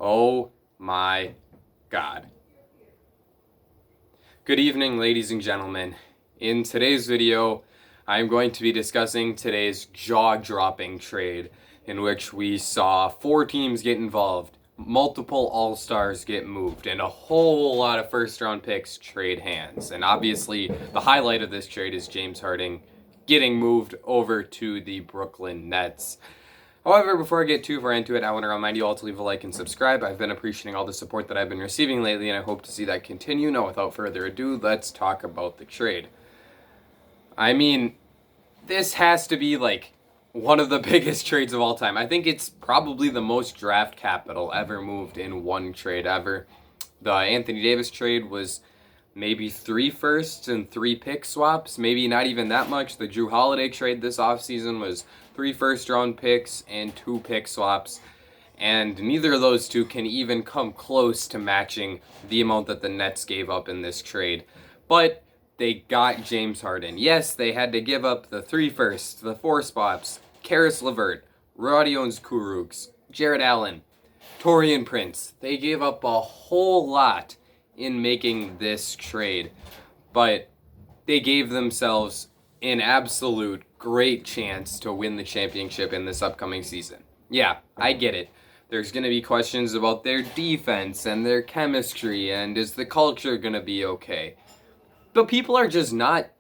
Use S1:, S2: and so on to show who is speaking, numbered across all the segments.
S1: Oh my God. Good evening, ladies and gentlemen. In today's video, I'm going to be discussing today's jaw-dropping trade in which we saw 4 teams get involved, multiple all-stars get moved, and a whole lot of first-round picks trade hands. And obviously, the highlight of this trade is James Harden getting moved over to the Brooklyn Nets. However, before I get too far into it, I want to remind you all to leave a like and subscribe. I've been appreciating all the support that I've been receiving lately, and I hope to see that continue. Now, without further ado, let's talk about the trade. I mean, this has to be like one of the biggest trades of all time. I think it's probably the most draft capital ever moved in one trade ever. The Anthony Davis trade was maybe 3 firsts and 3 pick swaps, maybe not even that much. The Jrue Holiday trade this offseason was 3 first-round picks and 2 pick swaps, and neither of those two can even come close to matching the amount that the Nets gave up in this trade. But they got James Harden. Yes, they had to give up the 3 firsts, the 4 swaps, Karis LeVert, Rodions Kurucs, Jared Allen, Taurean Prince. They gave up a whole lot in making this trade, but they gave themselves an absolute great chance to win the championship in this upcoming season. Yeah, I get it. There's going to be questions about their defense and their chemistry, and is the culture going to be okay? But people are just not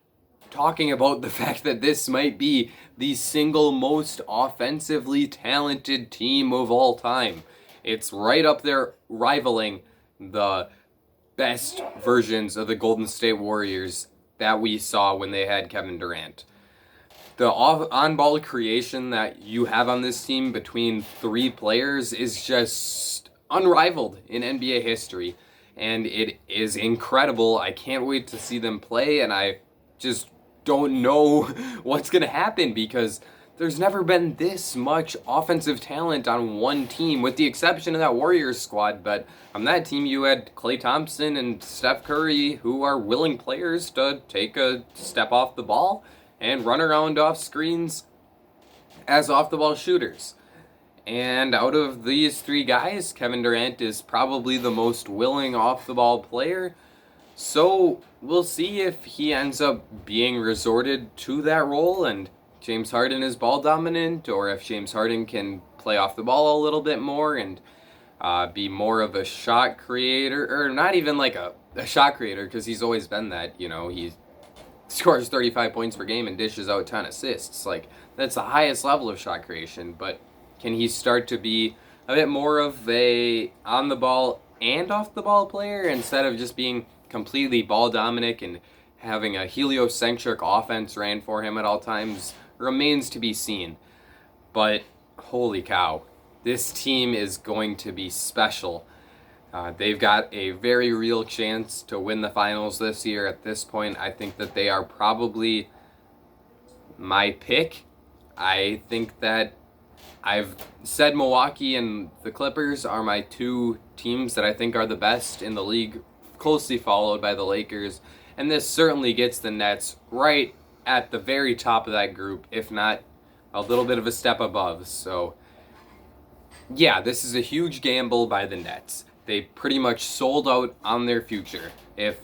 S1: talking about the fact that this might be the single most offensively talented team of all time. It's right up there rivaling the best versions of the Golden State Warriors that we saw when they had Kevin Durant. The on-ball creation that you have on this team between 3 players is just unrivaled in NBA history, and it is incredible. I can't wait to see them play, and I just don't know what's going to happen because there's never been this much offensive talent on one team, with the exception of that Warriors squad. But on that team, you had Klay Thompson and Steph Curry, who are willing players to take a step off the ball and run around off screens as off-the-ball shooters. And out of these 3 guys, Kevin Durant is probably the most willing off-the-ball player. So we'll see if he ends up being resorted to that role and James Harden is ball dominant, or if James Harden can play off the ball a little bit more and be more of a shot creator, or not even like a shot creator, because he's always been that. You know, he scores 35 points per game and dishes out 10 assists. Like, that's the highest level of shot creation. But can he start to be a bit more of a on the ball and off the ball player instead of just being completely ball dominant and having a heliocentric offense ran for him at all times? Remains to be seen. But holy cow, this team is going to be special. They've got a very real chance to win the finals this year. At this point, I think that they are probably my pick. I think that I've said Milwaukee and the Clippers are my 2 teams that I think are the best in the league, closely followed by the Lakers. And this certainly gets the Nets right at the very top of that group, if not a little bit of a step above. So, yeah, this is a huge gamble by the Nets. They pretty much sold out on their future. If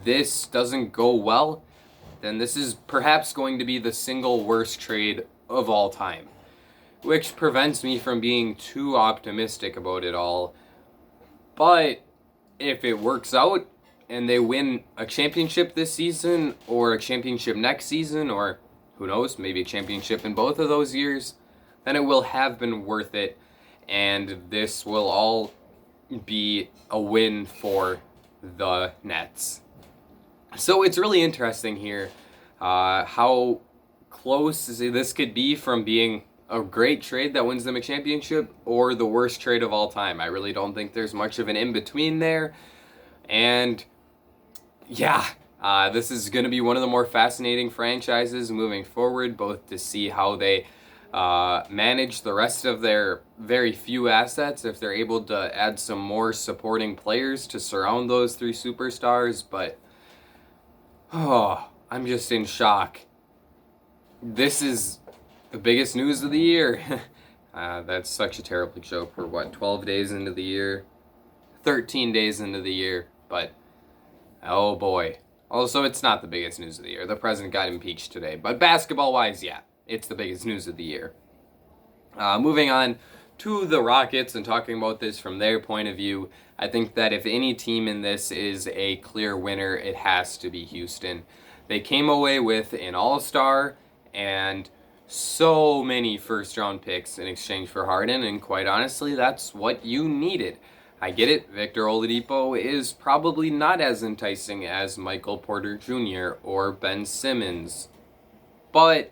S1: this doesn't go well, then this is perhaps going to be the single worst trade of all time, which prevents me from being too optimistic about it all. But if it works out, and they win a championship this season, or a championship next season, or who knows, maybe a championship in both of those years, then it will have been worth it, and this will all be a win for the Nets. So it's really interesting here how close this could be from being a great trade that wins them a championship or the worst trade of all time. I really don't think there's much of an in-between there. And yeah, this is going to be one of the more fascinating franchises moving forward, both to see how they manage the rest of their very few assets, if they're able to add some more supporting players to surround those 3 superstars. But, I'm just in shock. This is the biggest news of the year. That's such a terrible joke. We're 12 days into the year, 13 days into the year, but oh boy. Also, it's not the biggest news of the year. The president got impeached today, but basketball-wise, yeah, it's the biggest news of the year. Moving on to the Rockets and talking about this from their point of view, I think that if any team in this is a clear winner, it has to be Houston. They came away with an all-star and so many first-round picks in exchange for Harden, and quite honestly, that's what you needed. I get it, Victor Oladipo is probably not as enticing as Michael Porter Jr. or Ben Simmons, but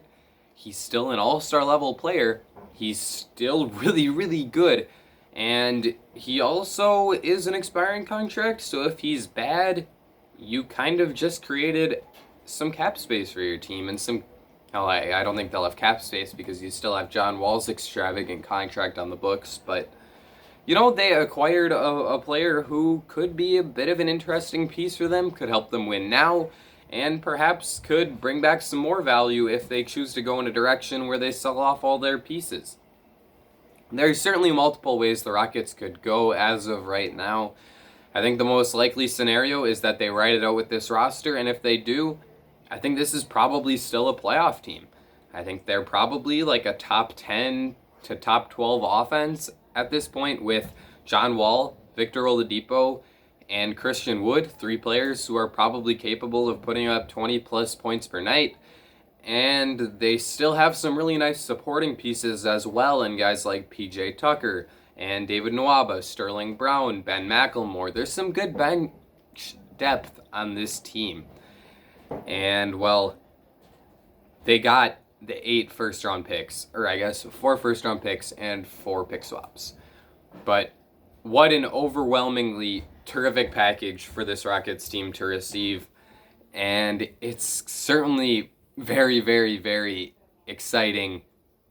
S1: he's still an all-star level player. He's still really, really good. And he also is an expiring contract, so if he's bad, you kind of just created some cap space for your team. And I don't think they'll have cap space because you still have John Wall's extravagant contract on the books. But, they acquired a player who could be a bit of an interesting piece for them, could help them win now, and perhaps could bring back some more value if they choose to go in a direction where they sell off all their pieces. There's certainly multiple ways the Rockets could go as of right now. I think the most likely scenario is that they ride it out with this roster, and if they do, I think this is probably still a playoff team. I think they're probably like a top 10 to top 12 offense at this point with John Wall, Victor Oladipo, and Christian Wood, 3 players who are probably capable of putting up 20 plus points per night. And they still have some really nice supporting pieces as well, and guys like PJ Tucker and David Nwaba, Sterling Brown, Ben McLemore. There's some good bench depth on this team. And, they got the 8 first-round picks, or I guess 4 first-round picks and 4 pick swaps. But what an overwhelmingly terrific package for this Rockets team to receive. And it's certainly very, very, very exciting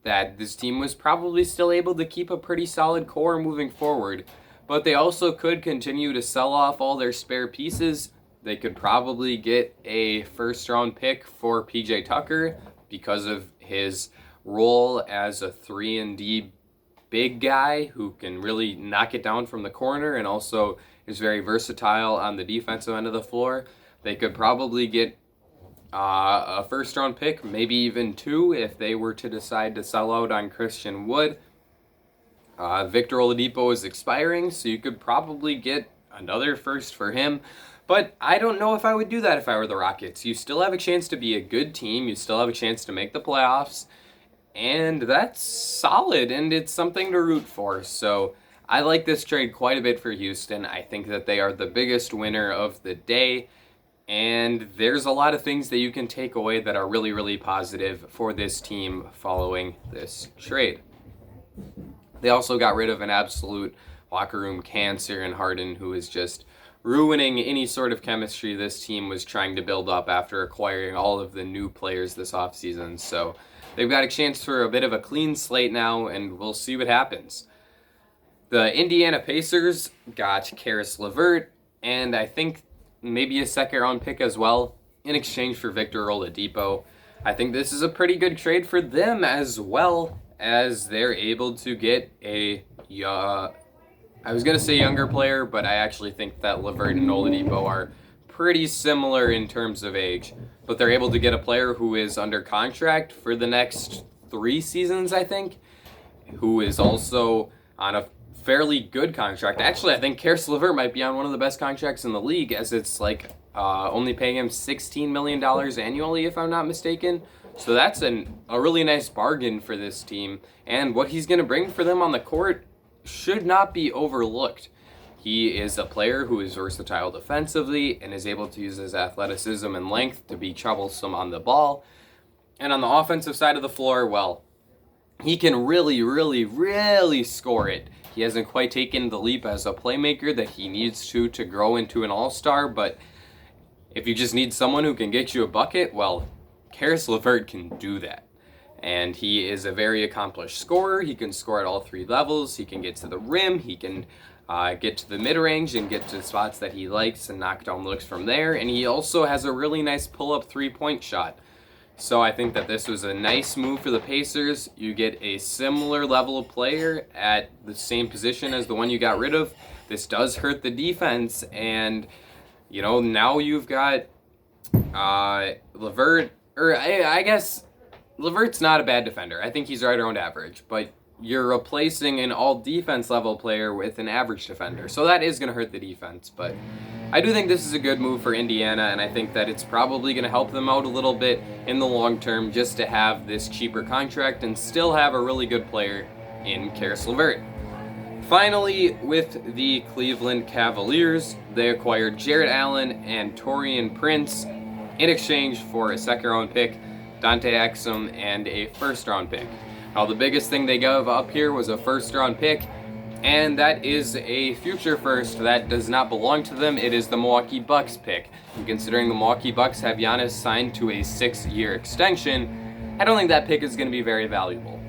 S1: that this team was probably still able to keep a pretty solid core moving forward. But they also could continue to sell off all their spare pieces. They could probably get a first-round pick for PJ Tucker because of his role as a 3-and-D big guy who can really knock it down from the corner and also is very versatile on the defensive end of the floor. They could probably get a first-round pick, maybe even 2 if they were to decide to sell out on Christian Wood. Victor Oladipo is expiring, so you could probably get another first for him. But I don't know if I would do that if I were the Rockets. You still have a chance to be a good team. You still have a chance to make the playoffs. And that's solid, and it's something to root for. So I like this trade quite a bit for Houston. I think that they are the biggest winner of the day. And there's a lot of things that you can take away that are really, really positive for this team following this trade. They also got rid of an absolute locker room cancer in Harden, who is just ruining any sort of chemistry this team was trying to build up after acquiring all of the new players this offseason. So they've got a chance for a bit of a clean slate now, and we'll see what happens. The Indiana Pacers got Caris LeVert, and I think maybe a second-round pick as well in exchange for Victor Oladipo. I think this is a pretty good trade for them as well, as they're able to get I was going to say younger player, but I actually think that LeVert and Oladipo are pretty similar in terms of age. But they're able to get a player who is under contract for the next 3 seasons, I think, who is also on a fairly good contract. Actually, I think Caris LeVert might be on one of the best contracts in the league, as it's only paying him $16 million annually, if I'm not mistaken. So that's a really nice bargain for this team. And what he's going to bring for them on the court should not be overlooked. He is a player who is versatile defensively and is able to use his athleticism and length to be troublesome on the ball. And on the offensive side of the floor, he can really, really, really score it. He hasn't quite taken the leap as a playmaker that he needs to grow into an all-star, but if you just need someone who can get you a bucket, Caris LeVert can do that. And he is a very accomplished scorer. He can score at all 3 levels. He can get to the rim. He can get to the mid-range and get to spots that he likes and knock down looks from there. And he also has a really nice pull-up 3-point shot. So I think that this was a nice move for the Pacers. You get a similar level of player at the same position as the one you got rid of. This does hurt the defense, and now you've got LeVert, or I guess LeVert's not a bad defender. I think he's right around average, but you're replacing an all-defense level player with an average defender. So that is going to hurt the defense, but I do think this is a good move for Indiana, and I think that it's probably going to help them out a little bit in the long term just to have this cheaper contract and still have a really good player in Caris LeVert. Finally, with the Cleveland Cavaliers, they acquired Jarrett Allen and Taurean Prince in exchange for a second-round pick, Dante Exum, and a first-round pick. Now, the biggest thing they gave up here was a first-round pick, and that is a future first that does not belong to them. It is the Milwaukee Bucks pick. And considering the Milwaukee Bucks have Giannis signed to a 6-year extension, I don't think that pick is going to be very valuable.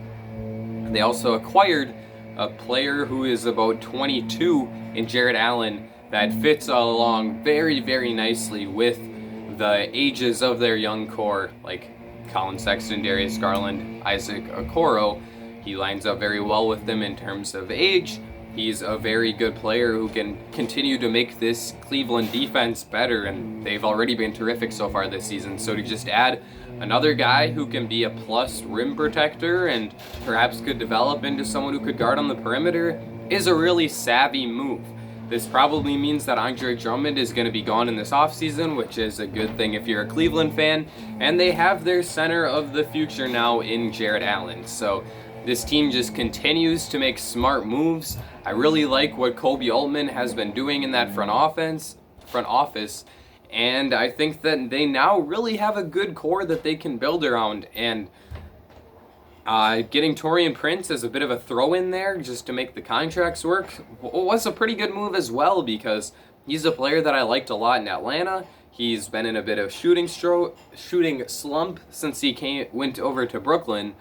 S1: They also acquired a player who is about 22 in Jarrett Allen that fits along very, very nicely with the ages of their young core, like Colin Sexton, Darius Garland, Isaac Okoro. He lines up very well with them in terms of age. He's a very good player who can continue to make this Cleveland defense better, and they've already been terrific so far this season. So to just add another guy who can be a plus rim protector and perhaps could develop into someone who could guard on the perimeter is a really savvy move. This probably means that Andre Drummond is going to be gone in this offseason, which is a good thing if you're a Cleveland fan, and they have their center of the future now in Jarrett Allen. So this team just continues to make smart moves. I really like what Kobe Altman has been doing in that front office, and I think that they now really have a good core that they can build around, and getting Taurean Prince as a bit of a throw-in there just to make the contracts work was a pretty good move as well, because he's a player that I liked a lot in Atlanta. He's been in a bit of shooting slump since he went over to Brooklyn,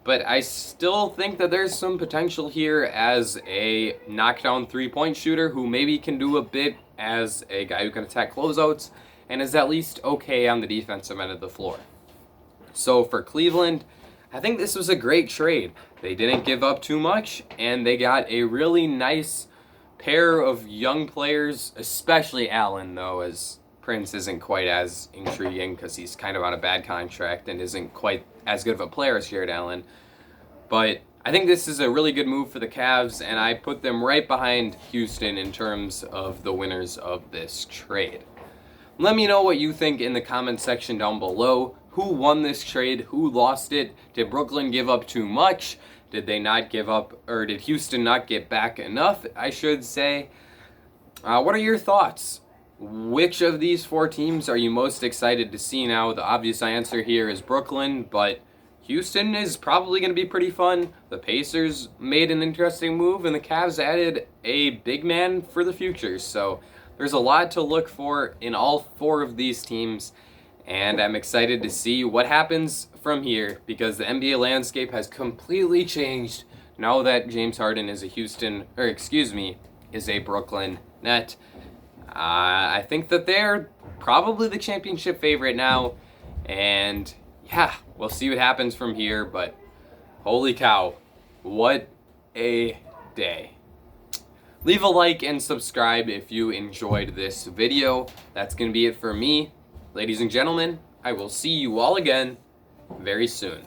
S1: but I still think that there's some potential here as a knockdown three-point shooter who maybe can do a bit as a guy who can attack closeouts and is at least okay on the defensive end of the floor. So for Cleveland, I think this was a great trade. They didn't give up too much, and they got a really nice pair of young players, especially Allen, though, as Prince isn't quite as intriguing because he's kind of on a bad contract and isn't quite as good of a player as Jarrett Allen. But I think this is a really good move for the Cavs, and I put them right behind Houston in terms of the winners of this trade. Let me know what you think in the comment section down below. Who won this trade? Who lost it? Did Brooklyn give up too much? Did they not give up, or did Houston not get back enough, I should say? What are your thoughts? Which of these four teams are you most excited to see now? The obvious answer here is Brooklyn, but Houston is probably going to be pretty fun. The Pacers made an interesting move, and the Cavs added a big man for the future. So there's a lot to look for in all four of these teams, and I'm excited to see what happens from here because the NBA landscape has completely changed now that James Harden is a Brooklyn Net. I think that they're probably the championship favorite now, and yeah, we'll see what happens from here, but holy cow, what a day. Leave a like and subscribe if you enjoyed this video. That's going to be it for me. Ladies and gentlemen, I will see you all again very soon.